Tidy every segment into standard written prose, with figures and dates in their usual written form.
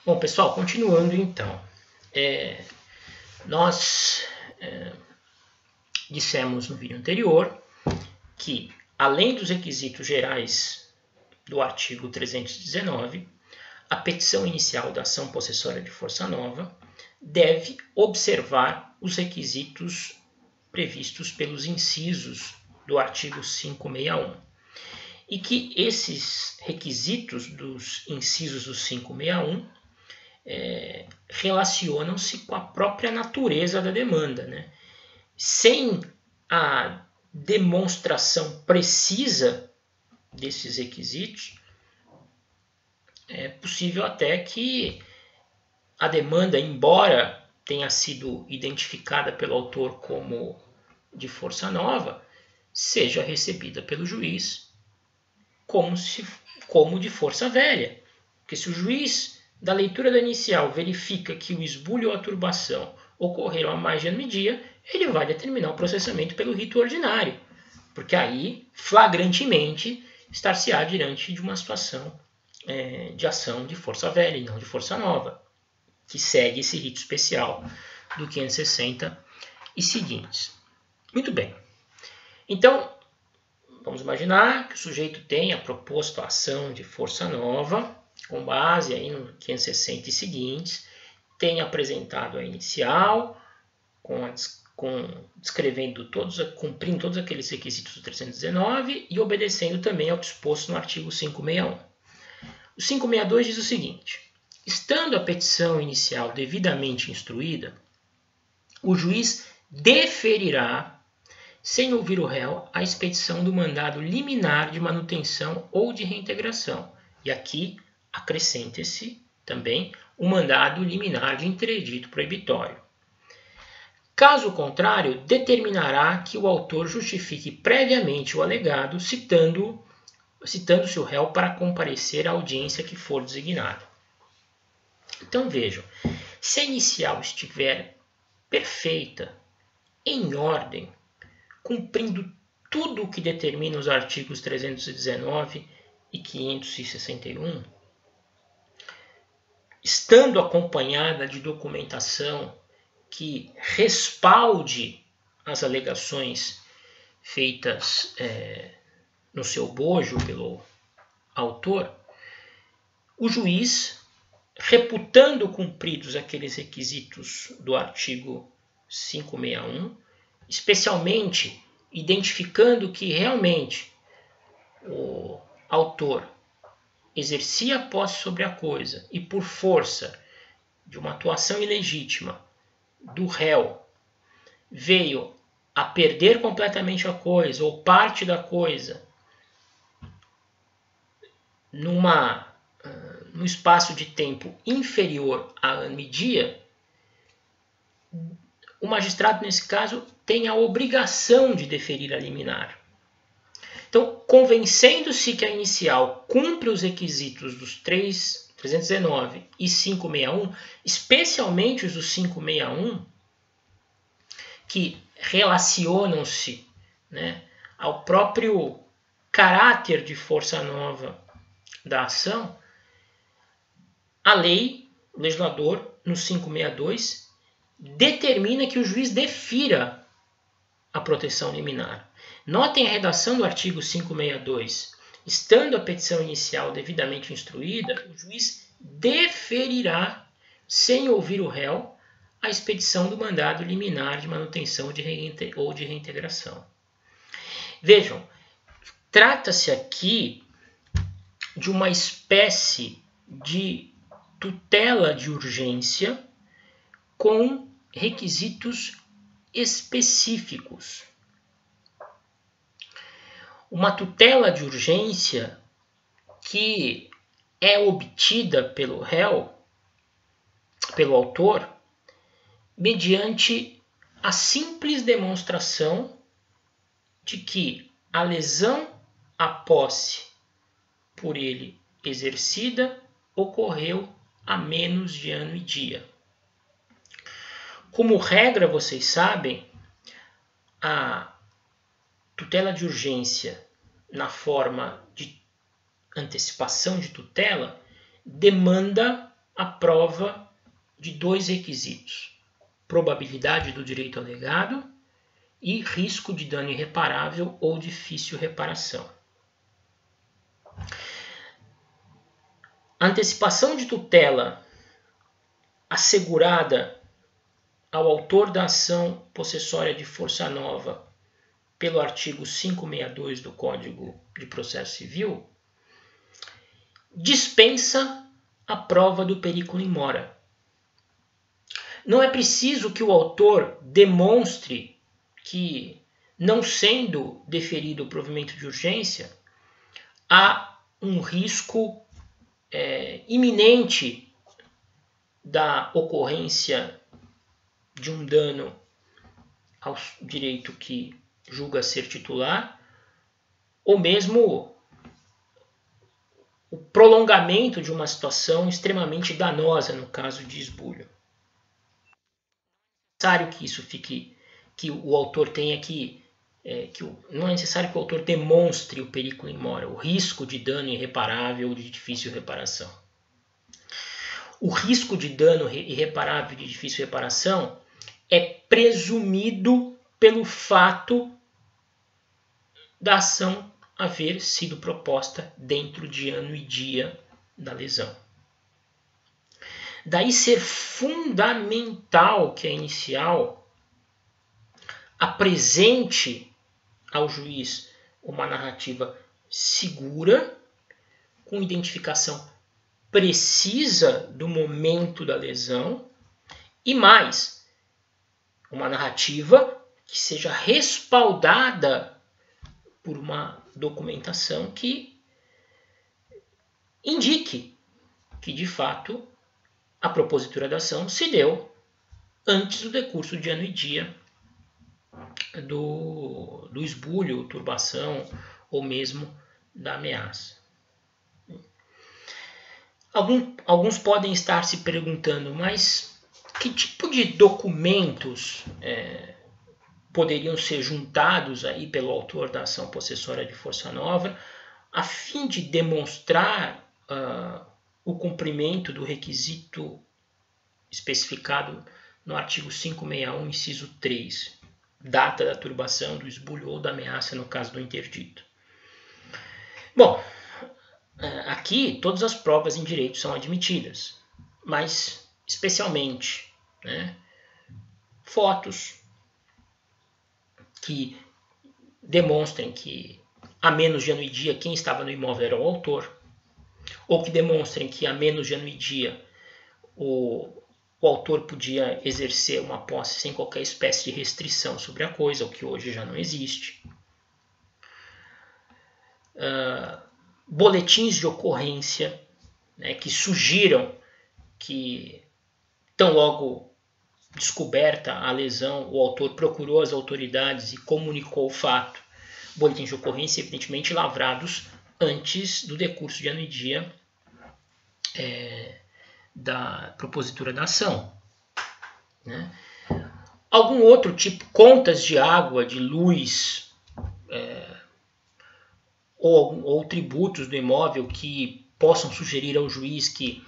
Bom, pessoal, continuando então. Nós dissemos no vídeo anterior que, além dos requisitos gerais do artigo 319, a petição inicial da ação possessória de força nova deve observar os requisitos previstos pelos incisos do artigo 561. E que esses requisitos dos incisos do 561 relacionam-se com a própria natureza da demanda, né? Sem a demonstração precisa desses requisitos, é possível até que a demanda, embora tenha sido identificada pelo autor como de força nova, seja recebida pelo juiz como de força velha. Porque se o juiz, da leitura da inicial, verifica que o esbulho ou a turbação ocorreram há mais de ano e dia, ele vai determinar o processamento pelo rito ordinário, porque aí, flagrantemente, estar-se-á diante de uma situação de ação de força velha e não de força nova, que segue esse rito especial do 560 e seguintes. Muito bem. Então, vamos imaginar que o sujeito tenha proposto a ação de força nova, com base aí no 560 e seguintes, tenha apresentado a inicial, cumprindo todos aqueles requisitos do 319 e obedecendo também ao disposto no artigo 561. O 562 diz o seguinte: estando a petição inicial devidamente instruída, o juiz deferirá, sem ouvir o réu, a expedição do mandado liminar de manutenção ou de reintegração. E aqui acrescente-se também o mandado liminar de interdito proibitório. Caso contrário, determinará que o autor justifique previamente o alegado, citando-se o réu para comparecer à audiência que for designada. Então vejam, se a inicial estiver perfeita, em ordem, cumprindo tudo o que determina os artigos 319 e 561, estando acompanhada de documentação que respalde as alegações feitas no seu bojo pelo autor, o juiz, reputando cumpridos aqueles requisitos do artigo 561, especialmente identificando que realmente o autor exercia a posse sobre a coisa e por força de uma atuação ilegítima do réu veio a perder completamente a coisa ou parte da coisa num espaço de tempo inferior a ano e dia, o magistrado, nesse caso, tem a obrigação de deferir a liminar. Então, convencendo-se que a inicial cumpre os requisitos dos 319 e 561, especialmente os do 561, que relacionam-se, né, ao próprio caráter de força nova da ação, a lei, o legislador, no 562, determina que o juiz defira a proteção liminar. Notem a redação do artigo 562. Estando a petição inicial devidamente instruída, o juiz deferirá, sem ouvir o réu, a expedição do mandado liminar de manutenção ou de reintegração. Vejam, trata-se aqui de uma espécie de tutela de urgência com requisitos específicos. Uma tutela de urgência que é obtida pelo réu, pelo autor, mediante a simples demonstração de que a lesão à posse por ele exercida ocorreu há menos de ano e dia. Como regra, vocês sabem, a tutela de urgência na forma de antecipação de tutela demanda a prova de dois requisitos: probabilidade do direito alegado e risco de dano irreparável ou difícil reparação. A antecipação de tutela assegurada ao autor da ação possessória de força nova pelo artigo 562 do Código de Processo Civil dispensa a prova do periculum in mora. Não é preciso que o autor demonstre que, não sendo deferido o provimento de urgência, há um risco iminente da ocorrência de um dano ao direito que julga ser titular, ou mesmo o prolongamento de uma situação extremamente danosa no caso de esbulho. É necessário que isso fique, que o autor tenha não é necessário que o autor demonstre o periculum in mora, o risco de dano irreparável ou de difícil reparação. O risco de dano irreparável e de difícil reparação é presumido pelo fato da ação haver sido proposta dentro de ano e dia da lesão. Daí ser fundamental que a inicial apresente ao juiz uma narrativa segura, com identificação precisa do momento da lesão e mais, uma narrativa que seja respaldada por uma documentação que indique que, de fato, a propositura da ação se deu antes do decurso de ano e dia do esbulho, turbação ou mesmo da ameaça. Alguns podem estar se perguntando, mas que tipo de documentos poderiam ser juntados aí pelo autor da ação possessória de força nova a fim de demonstrar o cumprimento do requisito especificado no artigo 561, inciso 3, data da turbação, do esbulho ou da ameaça no caso do interdito. Bom, aqui todas as provas em direito são admitidas, mas especialmente fotos que demonstrem que há menos de ano e dia quem estava no imóvel era o autor, ou que demonstrem que há menos de ano e dia o autor podia exercer uma posse sem qualquer espécie de restrição sobre a coisa, o que hoje já não existe. Boletins de ocorrência que sugiram que, tão logo descoberta a lesão, o autor procurou as autoridades e comunicou o fato. Boletins de ocorrência, evidentemente, lavrados antes do decurso de ano e dia da propositura da ação. Algum outro tipo, contas de água, de luz, ou tributos do imóvel que possam sugerir ao juiz que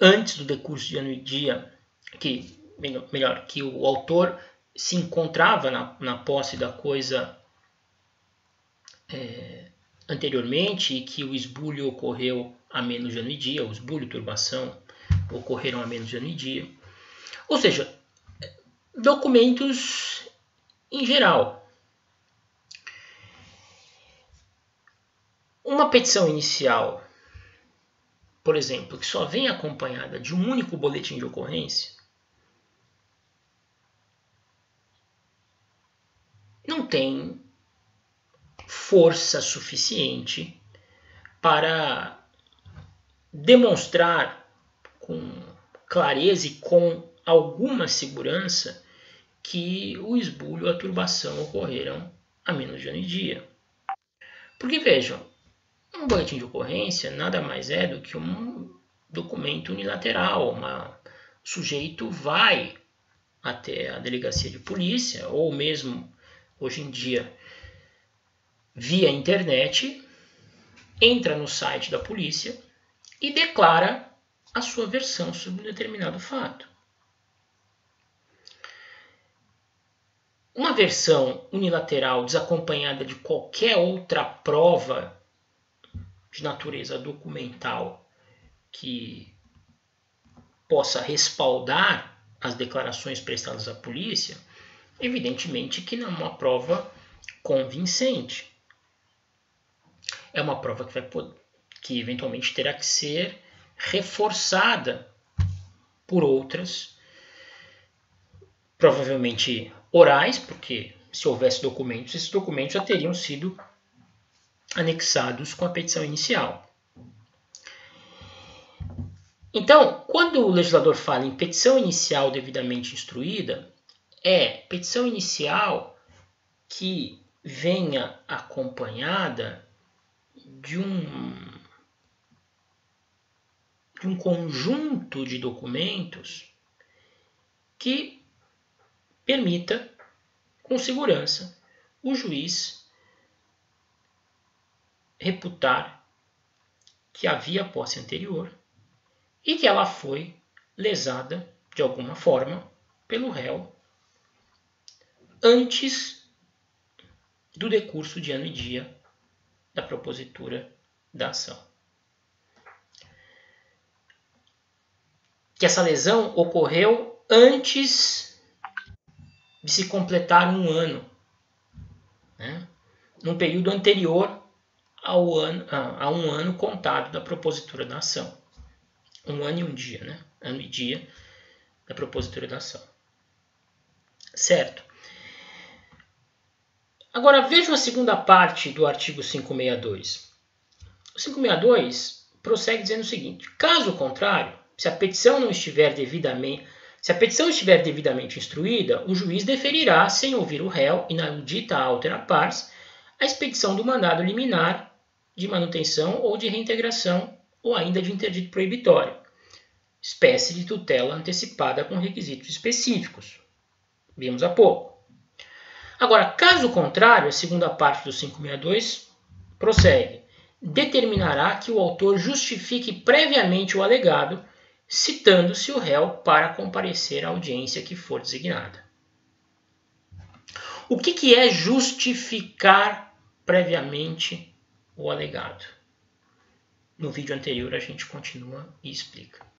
antes do decurso de ano e dia, que o autor se encontrava na posse da coisa anteriormente e que o esbulho ocorreu a menos de ano e dia, o esbulho e turbação ocorreram a menos de ano e dia. Ou seja, documentos em geral. Uma petição inicial, por exemplo, que só vem acompanhada de um único boletim de ocorrência, não tem força suficiente para demonstrar com clareza e com alguma segurança que o esbulho e a turbação ocorreram a menos de ano e dia. Porque, vejam, um boletim de ocorrência nada mais é do que um documento unilateral. O sujeito vai até a delegacia de polícia, ou mesmo, hoje em dia, via internet, entra no site da polícia, e declara a sua versão sobre um determinado fato. Uma versão unilateral desacompanhada de qualquer outra prova de natureza documental que possa respaldar as declarações prestadas à polícia, evidentemente que não é uma prova convincente. É uma prova que eventualmente terá que ser reforçada por outras, provavelmente orais, porque se houvesse documentos, esses documentos já teriam sido anexados com a petição inicial. Então, quando o legislador fala em petição inicial devidamente instruída, é petição inicial que venha acompanhada de um conjunto de documentos que permita, com segurança, o juiz reputar que havia posse anterior e que ela foi lesada de alguma forma pelo réu antes do decurso de ano e dia da propositura da ação. Que essa lesão ocorreu antes de se completar um ano, né? Num período anterior a um ano contado da propositura da ação. Um ano e um dia, né? Ano e dia da propositura da ação. Certo? Agora vejam a segunda parte do artigo 562. O 562 prossegue dizendo o seguinte: caso contrário, se a petição estiver devidamente instruída, o juiz deferirá, sem ouvir o réu e na dita altera pars, a expedição do mandado liminar de manutenção ou de reintegração ou ainda de interdito proibitório, espécie de tutela antecipada com requisitos específicos. Vimos há pouco. Agora, caso contrário, a segunda parte do 562 prossegue. Determinará que o autor justifique previamente o alegado, citando-se o réu para comparecer à audiência que for designada. O que é justificar previamente o alegado? No vídeo anterior a gente continua e explica.